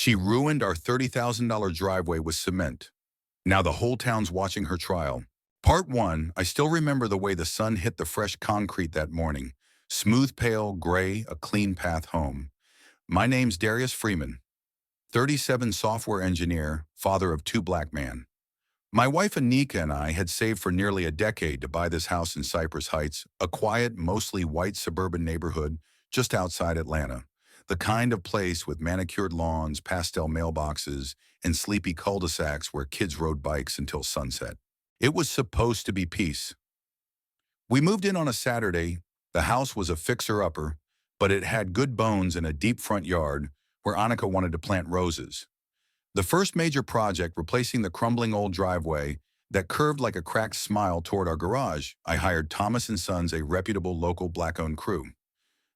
She ruined our $30,000 driveway with cement. Now the whole town's watching her trial. Part 1, I still remember the way the sun hit the fresh concrete that morning. Smooth, pale, gray, a clean path home. My name's Darius Freeman, 37 software engineer, father of 2 black men. My wife Anika and I had saved for nearly a decade to buy this house in Cypress Heights, a quiet, mostly white suburban neighborhood just outside Atlanta. The kind of place with manicured lawns, pastel mailboxes, and sleepy cul-de-sacs where kids rode bikes until sunset. It was supposed to be peace. We moved in on a Saturday. The house was a fixer-upper, but it had good bones and a deep front yard where Anika wanted to plant roses. The first major project, replacing the crumbling old driveway that curved like a cracked smile toward our garage, I hired Thomas & Sons, a reputable local black-owned crew.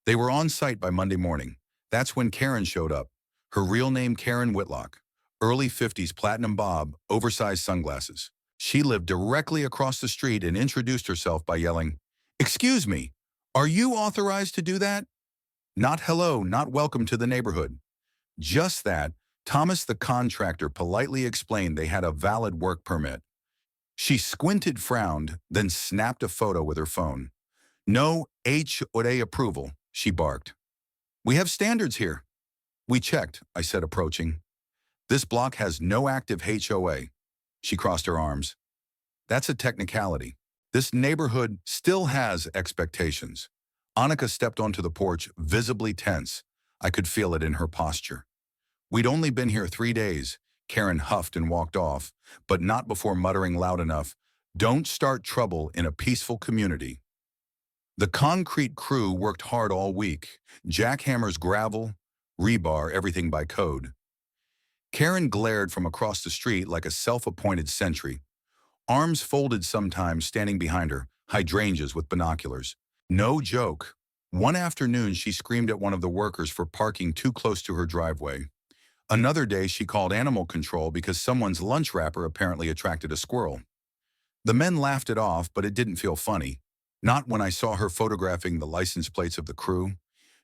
They were on site by Monday morning. That's when Karen showed up. Her real name, Karen Whitlock. Early 50s, platinum bob, oversized sunglasses. She lived directly across the street and introduced herself by yelling, "Excuse me, are you authorized to do that?" Not hello, not welcome to the neighborhood. Just that. Thomas the contractor politely explained they had a valid work permit. She squinted, frowned, then snapped a photo with her phone. "No HOA approval," she barked. "We have standards here." "We checked," I said, approaching. "This block has no active HOA." She crossed her arms. "That's a technicality. This neighborhood still has expectations." Anika stepped onto the porch, visibly tense. I could feel it in her posture. "We'd only been here 3 days. Karen huffed and walked off, but not before muttering loud enough, "Don't start trouble in a peaceful community." The concrete crew worked hard all week. Jackhammers, gravel, rebar, everything by code. Karen glared from across the street like a self-appointed sentry. Arms folded sometimes, standing behind her, hydrangeas with binoculars. No joke. One afternoon, she screamed at one of the workers for parking too close to her driveway. Another day, she called animal control because someone's lunch wrapper apparently attracted a squirrel. The men laughed it off, but it didn't feel funny. Not when I saw her photographing the license plates of the crew.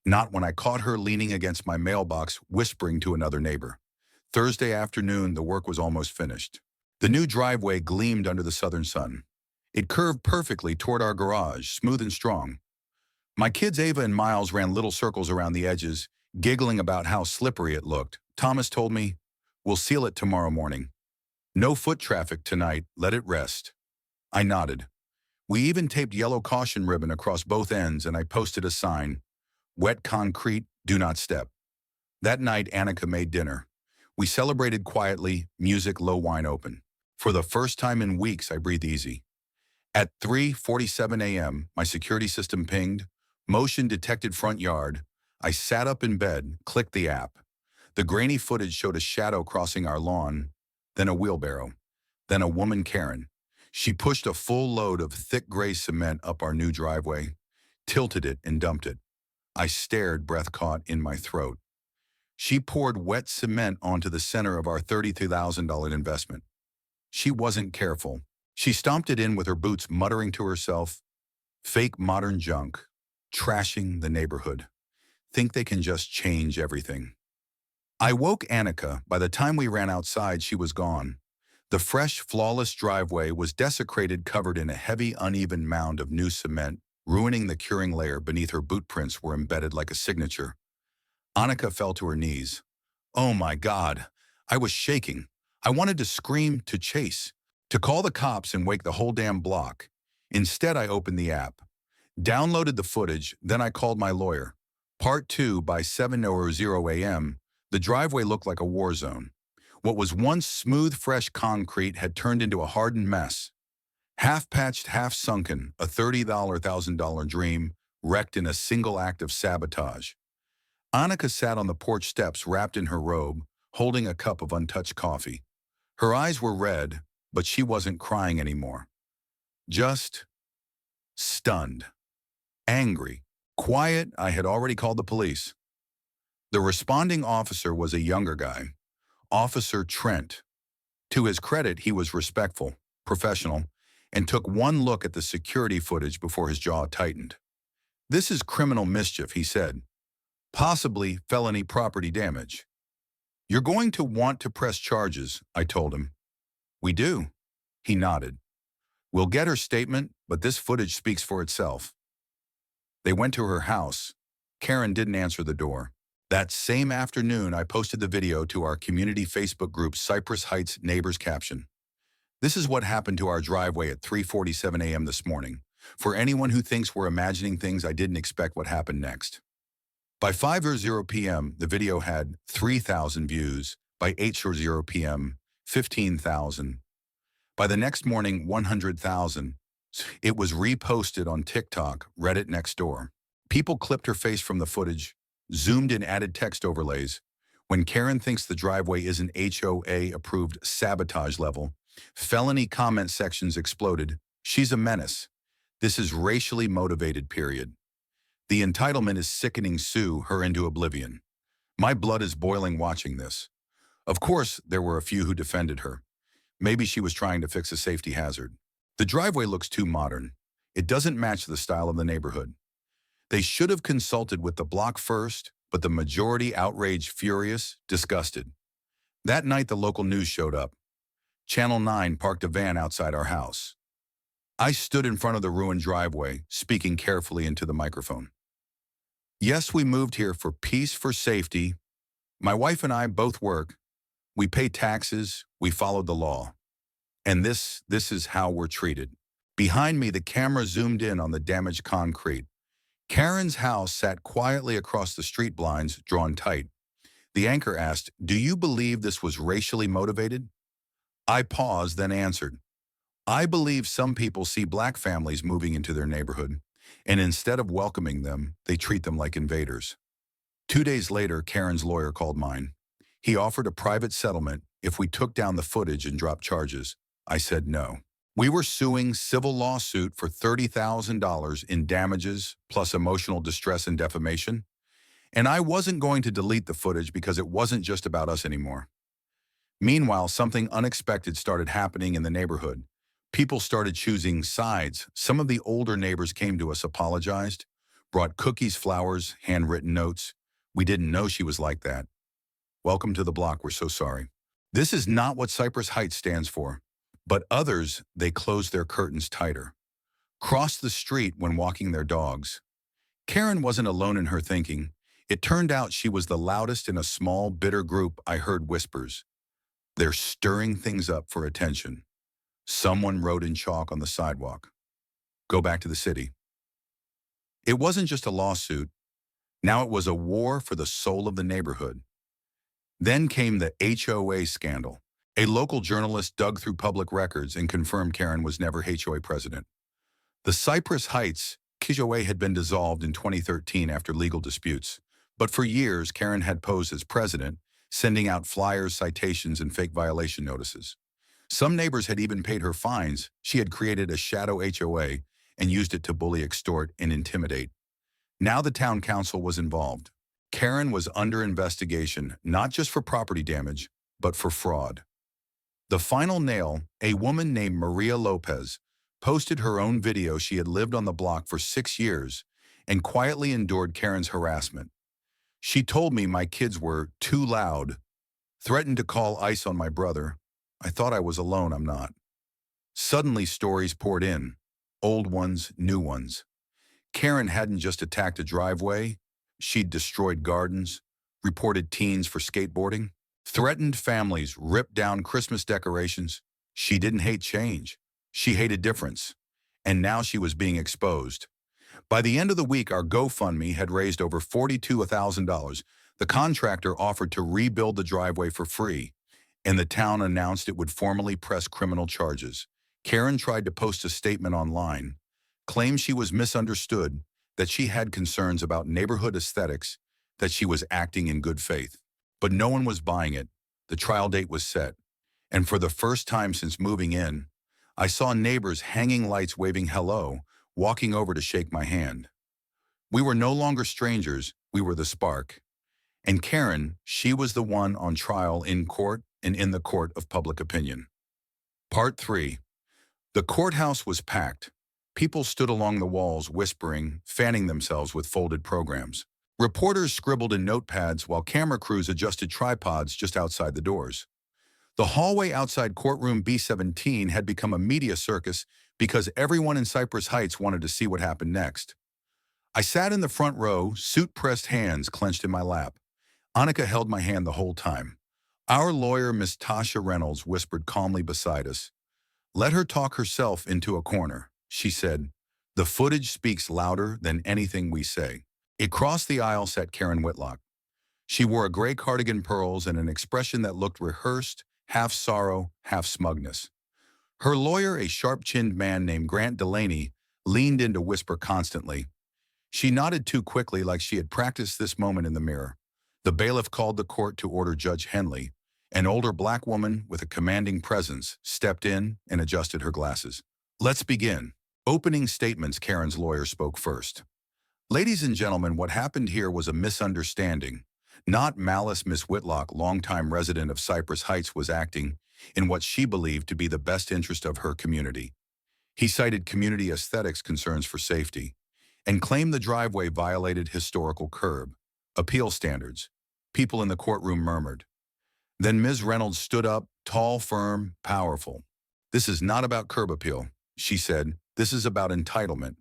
Not when I caught her leaning against my mailbox, whispering to another neighbor. Thursday afternoon, the work was almost finished. The new driveway gleamed under the southern sun. It curved perfectly toward our garage, smooth and strong. My kids Ava and Miles ran little circles around the edges, giggling about how slippery it looked. Thomas told me, "We'll seal it tomorrow morning. No foot traffic tonight, let it rest." I nodded. We even taped yellow caution ribbon across both ends, and I posted a sign, "Wet concrete, do not step." That night, Anika made dinner. We celebrated quietly, music low, wine open. For the first time in weeks, I breathed easy. At 3:47 a.m., my security system pinged, motion detected front yard. I sat up in bed, clicked the app. The grainy footage showed a shadow crossing our lawn, then a wheelbarrow, then a woman, Karen. She pushed a full load of thick gray cement up our new driveway, tilted it and dumped it. I stared, breath caught in my throat. She poured wet cement onto the center of our $32,000 investment. She wasn't careful. She stomped it in with her boots, muttering to herself, "Fake modern junk, trashing the neighborhood. Think they can just change everything." I woke Anika. By the time we ran outside, she was gone. The fresh, flawless driveway was desecrated, covered in a heavy, uneven mound of new cement, ruining the curing layer beneath her boot prints were embedded like a signature. Anika fell to her knees. Oh my God! I was shaking. I wanted to scream, to chase, to call the cops and wake the whole damn block. Instead, I opened the app, downloaded the footage, then I called my lawyer. Part 2, by 7:00 a.m., the driveway looked like a war zone. What was once smooth, fresh concrete had turned into a hardened mess. Half-patched, half-sunken, a $30,000 dream, wrecked in a single act of sabotage. Anika sat on the porch steps, wrapped in her robe, holding a cup of untouched coffee. Her eyes were red, but she wasn't crying anymore. Just stunned, angry, quiet. I had already called the police. The responding officer was a younger guy, Officer Trent. To his credit, he was respectful, professional, and took one look at the security footage before his jaw tightened. "This is criminal mischief," he said. "Possibly felony property damage." You're going to want to press charges, I told him. We do. He nodded. We'll get her statement, but this footage speaks for itself. They went to her house. Karen didn't answer the door. That same afternoon, I posted the video to our community Facebook group Cypress Heights Neighbors caption. This is what happened to our driveway at 3:47 a.m. this morning. For anyone who thinks we're imagining things, I didn't expect what happened next. By 5:00 p.m., the video had 3,000 views. By 8:00 p.m., 15,000. By the next morning, 100,000. It was reposted on TikTok, Reddit next door. People clipped her face from the footage, zoomed in added text overlays. When Karen thinks the driveway is an HOA-approved sabotage level, felony comment sections exploded. She's a menace. This is racially motivated, period. The entitlement is sickening. Sue her into oblivion. My blood is boiling watching this. Of course, there were a few who defended her. Maybe she was trying to fix a safety hazard. The driveway looks too modern. It doesn't match the style of the neighborhood. They should have consulted with the block first, but the majority outraged, furious, disgusted. That night, the local news showed up. Channel 9 parked a van outside our house. I stood in front of the ruined driveway, speaking carefully into the microphone. Yes, we moved here for peace, for safety. My wife and I both work. We pay taxes. We followed the law. And this is how we're treated. Behind me, the camera zoomed in on the damaged concrete. Karen's house sat quietly across the street, blinds drawn tight. The anchor asked, "Do you believe this was racially motivated?" I paused, then answered, "I believe some people see black families moving into their neighborhood, and instead of welcoming them, they treat them like invaders." 2 days later, Karen's lawyer called mine. He offered a private settlement if we took down the footage and dropped charges. I said no. We were suing civil lawsuit for $30,000 in damages plus emotional distress and defamation. And I wasn't going to delete the footage because it wasn't just about us anymore. Meanwhile, something unexpected started happening in the neighborhood. People started choosing sides. Some of the older neighbors came to us, apologized, brought cookies, flowers, handwritten notes. We didn't know she was like that. Welcome to the block, we're so sorry. This is not what Cypress Heights stands for. But others, they closed their curtains tighter. Crossed the street when walking their dogs. Karen wasn't alone in her thinking. It turned out she was the loudest in a small, bitter group. I heard whispers. They're stirring things up for attention. Someone wrote in chalk on the sidewalk. Go back to the city. It wasn't just a lawsuit. Now it was a war for the soul of the neighborhood. Then came the HOA scandal. A local journalist dug through public records and confirmed Karen was never HOA president. The Cypress Heights HOA had been dissolved in 2013 after legal disputes. But for years, Karen had posed as president, sending out flyers, citations, and fake violation notices. Some neighbors had even paid her fines. She had created a shadow HOA and used it to bully, extort, and intimidate. Now the town council was involved. Karen was under investigation, not just for property damage, but for fraud. The final nail, a woman named Maria Lopez, posted her own video. She had lived on the block for 6 years and quietly endured Karen's harassment. She told me my kids were too loud, threatened to call ICE on my brother. I thought I was alone, I'm not. Suddenly stories poured in, old ones, new ones. Karen hadn't just attacked a driveway, she'd destroyed gardens, reported teens for skateboarding, threatened families, ripped down Christmas decorations. She didn't hate change. She hated difference. And now she was being exposed. By the end of the week, our GoFundMe had raised over $42,000. The contractor offered to rebuild the driveway for free, and the town announced it would formally press criminal charges. Karen tried to post a statement online, claimed she was misunderstood, that she had concerns about neighborhood aesthetics, that she was acting in good faith. But no one was buying it. The trial date was set. And for the first time since moving in, I saw neighbors hanging lights, waving hello, walking over to shake my hand. We were no longer strangers, we were the spark. And Karen, she was the one on trial in court and in the court of public opinion. Part 3. The courthouse was packed. People stood along the walls whispering, fanning themselves with folded programs. Reporters scribbled in notepads while camera crews adjusted tripods just outside the doors. The hallway outside courtroom B-17 had become a media circus because everyone in Cypress Heights wanted to see what happened next. I sat in the front row, suit-pressed hands clenched in my lap. Annika held my hand the whole time. Our lawyer, Miss Tasha Reynolds, whispered calmly beside us. Let her talk herself into a corner, she said. The footage speaks louder than anything we say. Across the aisle sat Karen Whitlock. She wore a gray cardigan pearls and an expression that looked rehearsed, half sorrow, half smugness. Her lawyer, a sharp-chinned man named Grant Delaney, leaned in to whisper constantly. She nodded too quickly like she had practiced this moment in the mirror. The bailiff called the court to order Judge Henley. An older black woman with a commanding presence stepped in and adjusted her glasses. Let's begin. Opening statements, Karen's lawyer spoke first. Ladies and gentlemen, what happened here was a misunderstanding. Not malice. Miss Whitlock, longtime resident of Cypress Heights, was acting in what she believed to be the best interest of her community. He cited community aesthetics concerns for safety and claimed the driveway violated historical curb appeal standards. People in the courtroom murmured. Then Ms. Reynolds stood up, tall, firm, powerful. This is not about curb appeal, she said. This is about entitlement.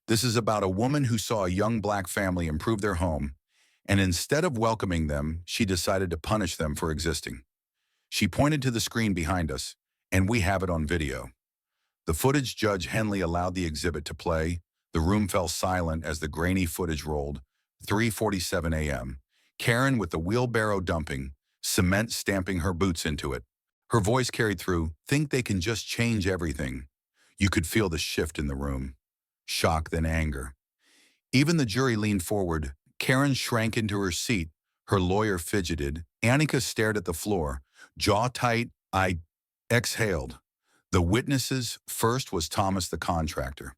This is about a woman who saw a young black family improve their home, and instead of welcoming them, she decided to punish them for existing. She pointed to the screen behind us, and we have it on video. The footage. Judge Henley allowed the exhibit to play. The room fell silent as the grainy footage rolled. 3:47 a.m. Karen with the wheelbarrow dumping, cement stamping her boots into it. Her voice carried through, think they can just change everything. You could feel the shift in the room. Shock, then anger. Even the jury leaned forward. Karen shrank into her seat. Her lawyer fidgeted. Annika stared at the floor, jaw tight. I exhaled. The witnesses. First was Thomas, the contractor.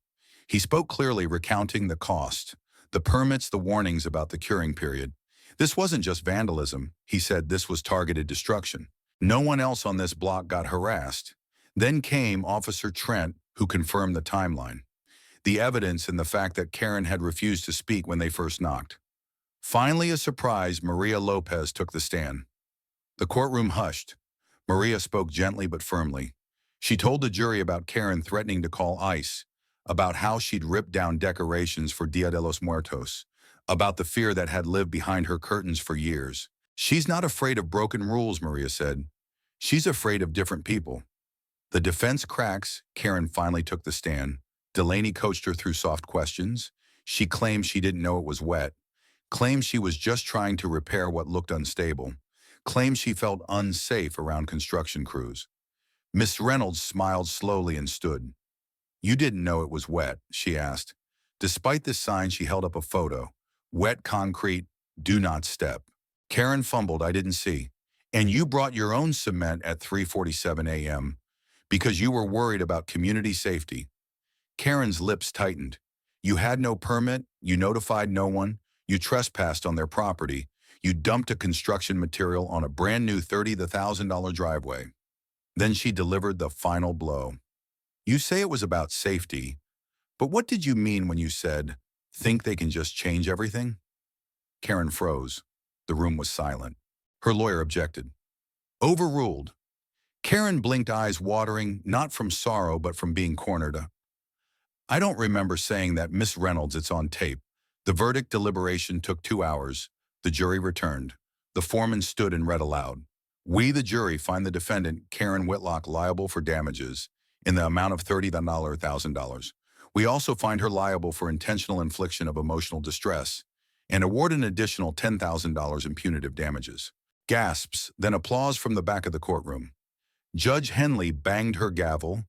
He spoke clearly, recounting the cost, the permits, the warnings about the curing period. This wasn't just vandalism, he said. This was targeted destruction. No one else on this block got harassed. Then came Officer Trent, who confirmed the timeline, the evidence, and the fact that Karen had refused to speak when they first knocked. Finally, a surprise, Maria Lopez took the stand. The courtroom hushed. Maria spoke gently but firmly. She told the jury about Karen threatening to call ICE, about how she'd ripped down decorations for Dia de los Muertos, about the fear that had lived behind her curtains for years. She's not afraid of broken rules, Maria said. She's afraid of different people. The defense cracks. Karen finally took the stand. Delaney coached her through soft questions. She claimed she didn't know it was wet, claimed she was just trying to repair what looked unstable, claimed she felt unsafe around construction crews. Miss Reynolds smiled slowly and stood. You didn't know it was wet, she asked. Despite this sign, she held up a photo. Wet concrete, do not step. Karen fumbled. I didn't see. And you brought your own cement at 3:47 a.m. because you were worried about community safety. Karen's lips tightened. You had no permit, you notified no one, you trespassed on their property, you dumped a construction material on a brand new $30,000 driveway. Then she delivered the final blow. You say it was about safety, but what did you mean when you said, think they can just change everything? Karen froze. The room was silent. Her lawyer objected. Overruled. Karen blinked, eyes watering, not from sorrow but from being cornered. I don't remember saying that, Miss Reynolds. It's on tape. The verdict deliberation took 2 hours. The jury returned. The foreman stood and read aloud. We, the jury, find the defendant, Karen Whitlock, liable for damages in the amount of $30,000. We also find her liable for intentional infliction of emotional distress and award an additional $10,000 in punitive damages. Gasps, then applause from the back of the courtroom. Judge Henley banged her gavel.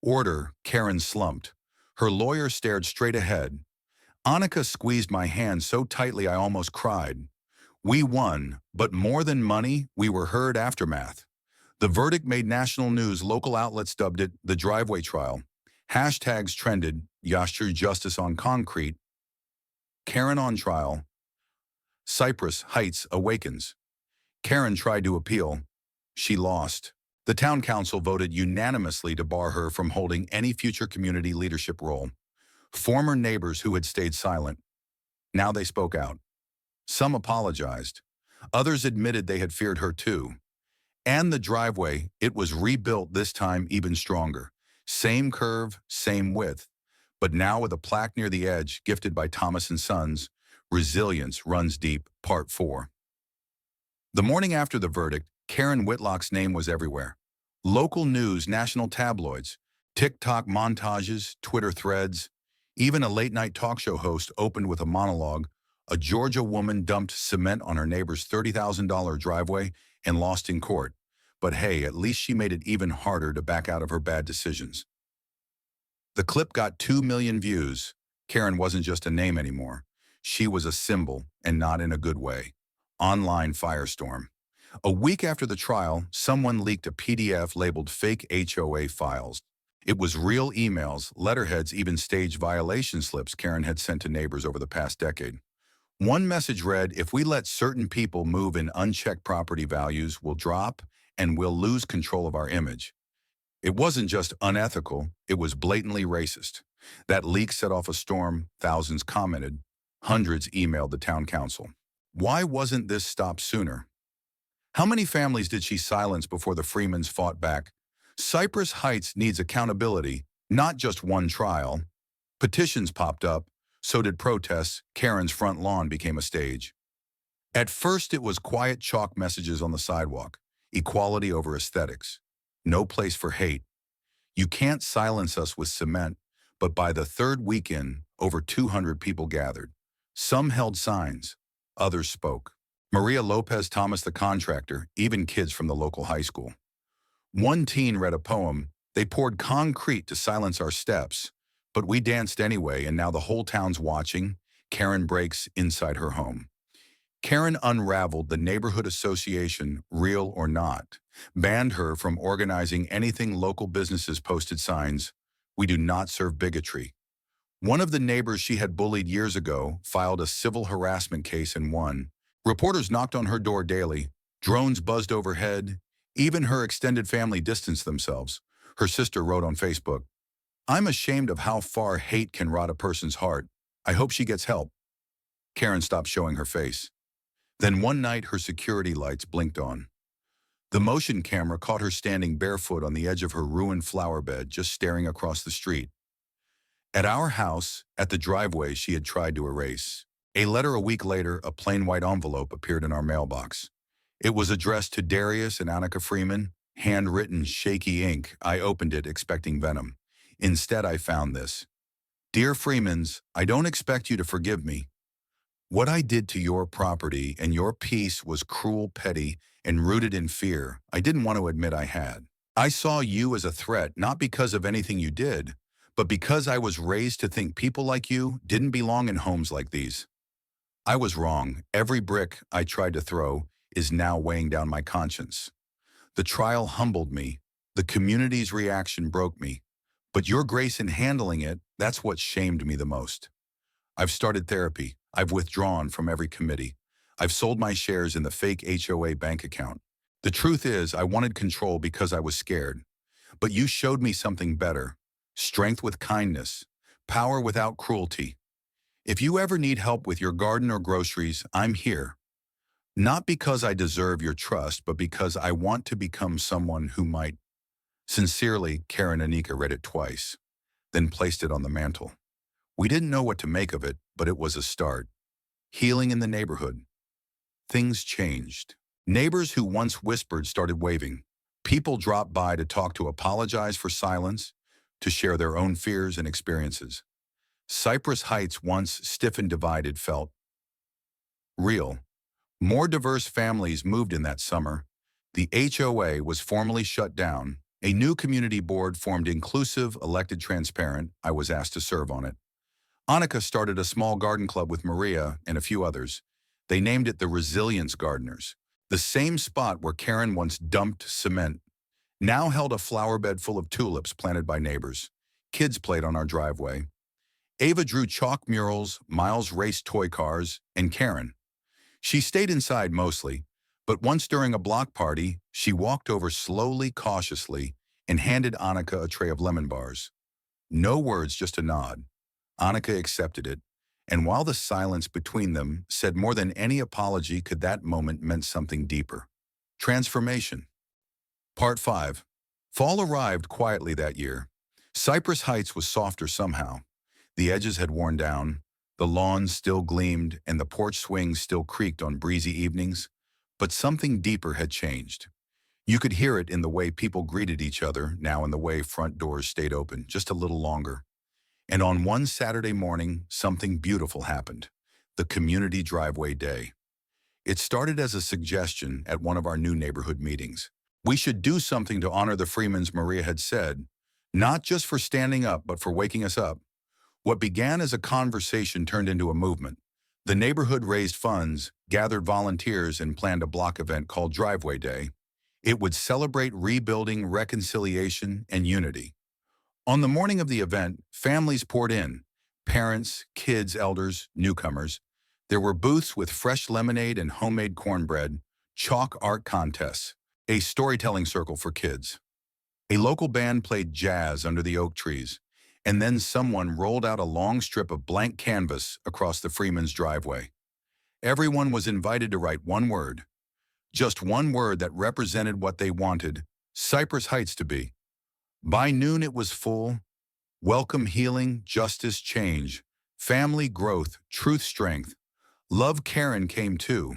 Order. Karen slumped. Her lawyer stared straight ahead. Annika squeezed my hand so tightly I almost cried. We won, but more than money, we were heard. Aftermath. The verdict made national news. Local outlets dubbed it the driveway trial. Hashtags trended. Yashur justice on concrete. Karen on trial. Cypress Heights awakens. Karen tried to appeal. She lost. The town council voted unanimously to bar her from holding any future community leadership role. Former neighbors who had stayed silent. Now they spoke out. Some apologized. Others admitted they had feared her too. And the driveway, it was rebuilt this time even stronger. Same curve, same width, but now with a plaque near the edge gifted by Thomas & Sons, Resilience Runs Deep, Part 4. The morning after the verdict, Karen Whitlock's name was everywhere. Local news, national tabloids, TikTok montages, Twitter threads, even a late-night talk show host opened with a monologue. A Georgia woman dumped cement on her neighbor's $30,000 driveway and lost in court. But hey, at least she made it even harder to back out of her bad decisions. The clip got 2 million views. Karen wasn't just a name anymore. She was a symbol, and not in a good way. Online firestorm. A week after the trial, someone leaked a PDF labeled fake HOA files. It was real emails, letterheads, even staged violation slips Karen had sent to neighbors over the past decade. One message read, "If we let certain people move in unchecked, property values will drop and we'll lose control of our image." It wasn't just unethical, it was blatantly racist. That leak set off a storm, thousands commented, hundreds emailed the town council. Why wasn't this stopped sooner? How many families did she silence before the Freemans fought back? Cypress Heights needs accountability, not just one trial. Petitions popped up, so did protests. Karen's front lawn became a stage. At first it was quiet chalk messages on the sidewalk, equality over aesthetics. No place for hate. You can't silence us with cement, but by the third weekend, over 200 people gathered. Some held signs, others spoke. Maria Lopez Thomas, the contractor, even kids from the local high school. One teen read a poem. "They poured concrete to silence our steps, but we danced anyway, and now the whole town's watching." Karen breaks inside her home. Karen unraveled the neighborhood association, real or not, banned her from organizing anything. Local businesses posted signs, "We do not serve bigotry." One of the neighbors she had bullied years ago filed a civil harassment case and won. Reporters knocked on her door daily. Drones buzzed overhead. Even her extended family distanced themselves. Her sister wrote on Facebook, "I'm ashamed of how far hate can rot a person's heart. I hope she gets help." Karen stopped showing her face. Then one night, her security lights blinked on. The motion camera caught her standing barefoot on the edge of her ruined flower bed, just staring across the street. At our house, at the driveway she had tried to erase. A letter a week later, a plain white envelope appeared in our mailbox. It was addressed to Darius and Annika Freeman, handwritten, shaky ink. I opened it, expecting venom. Instead, I found this. "Dear Freemans, I don't expect you to forgive me. What I did to your property and your peace was cruel, petty, and rooted in fear I didn't want to admit I had. I saw you as a threat, not because of anything you did, but because I was raised to think people like you didn't belong in homes like these. I was wrong. Every brick I tried to throw is now weighing down my conscience. The trial humbled me. The community's reaction broke me. But your grace in handling it, that's what shamed me the most. I've started therapy. I've withdrawn from every committee. I've sold my shares in the fake HOA bank account. The truth is, I wanted control because I was scared. But you showed me something better. Strength with kindness. Power without cruelty. If you ever need help with your garden or groceries, I'm here. Not because I deserve your trust, but because I want to become someone who might." Sincerely, Karen. Anika read it twice, then placed it on the mantle. We didn't know what to make of it, but it was a start. Healing in the neighborhood. Things changed. Neighbors who once whispered started waving. People dropped by to talk, to apologize for silence, to share their own fears and experiences. Cypress Heights, once stiff and divided, felt real. More diverse families moved in that summer. The HOA was formally shut down. A new community board formed, inclusive, elected, transparent. I was asked to serve on it. Annika started a small garden club with Maria and a few others. They named it the Resilience Gardeners. The same spot where Karen once dumped cement now held a flower bed full of tulips planted by neighbors. Kids played on our driveway. Ava drew chalk murals, Miles raced toy cars, and Karen. She stayed inside mostly, but once during a block party, she walked over slowly, cautiously, and handed Annika a tray of lemon bars. No words, just a nod. Annika accepted it, And while the silence between them said more than any apology could, that moment meant something deeper. Transformation. Part 5. Fall arrived quietly that year. Cypress Heights was softer somehow. The edges had worn down, the lawns still gleamed, and the porch swings still creaked on breezy evenings. But something deeper had changed. You could hear it in the way people greeted each other, now in the way front doors stayed open just a little longer. And on one Saturday morning, something beautiful happened. The community driveway day. It started as a suggestion at one of our new neighborhood meetings. We should do something to honor the Freemans, Maria had said, not just for standing up, but for waking us up. What began as a conversation turned into a movement. The neighborhood raised funds, gathered volunteers, and planned a block event called Driveway Day. It would celebrate rebuilding, reconciliation, and unity. On the morning of the event, families poured in. Parents, kids, elders, newcomers. There were booths with fresh lemonade and homemade cornbread, chalk art contests, a storytelling circle for kids. A local band played jazz under the oak trees, and then someone rolled out a long strip of blank canvas across the Freeman's driveway. Everyone was invited to write one word, just one word that represented what they wanted Cypress Heights to be. By noon it was full. Welcome, healing, justice, change, family, growth, truth, strength. Love Karen came too,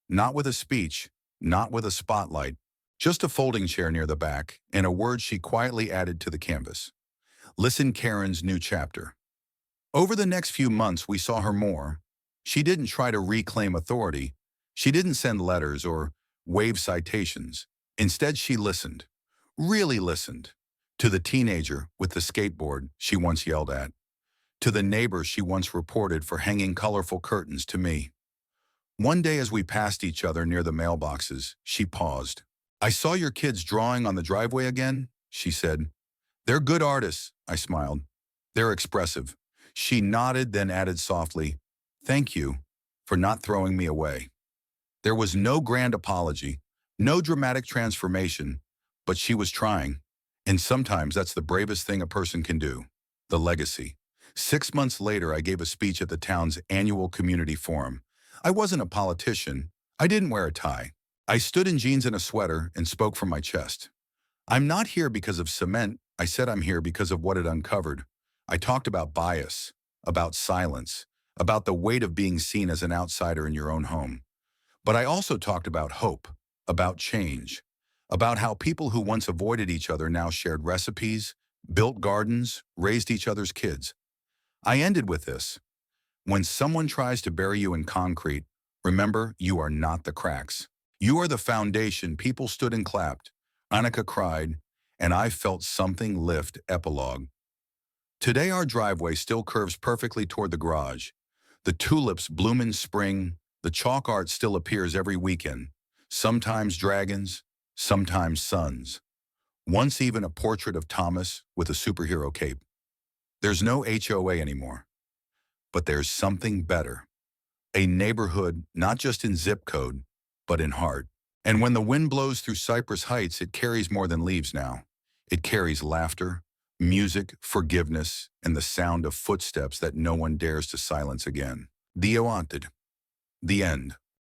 not with a speech, not with a spotlight, just a folding chair near the back and a word she quietly added to the canvas. Listen, Karen's new chapter. Over the next few months we saw her more. She didn't try to reclaim authority. She didn't send letters or wave citations. Instead she listened, really listened. To the teenager with the skateboard she once yelled at. To the neighbor she once reported for hanging colorful curtains, to me. One day as we passed each other near the mailboxes, she paused. I saw your kids drawing on the driveway again, she said. They're good artists, I smiled. They're expressive. She nodded, then added softly, thank you for not throwing me away. There was no grand apology, no dramatic transformation, but she was trying. And sometimes that's the bravest thing a person can do. The legacy. 6 months later, I gave a speech at the town's annual community forum. I wasn't a politician. I didn't wear a tie. I stood in jeans and a sweater and spoke from my chest. I'm not here because of cement. I said I'm here because of what it uncovered. I talked about bias, about silence, about the weight of being seen as an outsider in your own home. But I also talked about hope, about change, about how people who once avoided each other now shared recipes, built gardens, raised each other's kids. I ended with this. When someone tries to bury you in concrete, remember you are not the cracks. You are the foundation. People stood and clapped. Annika cried, and I felt something lift. Epilogue. Today our driveway still curves perfectly toward the garage. The tulips bloom in spring. The chalk art still appears every weekend. Sometimes dragons, sometimes suns. Once even a portrait of Thomas with a superhero cape. There's no HOA anymore. But there's something better. A neighborhood not just in zip code, but in heart. And when the wind blows through Cypress Heights, it carries more than leaves now. It carries laughter, music, forgiveness, and the sound of footsteps that no one dares to silence again. The Haunted. The end.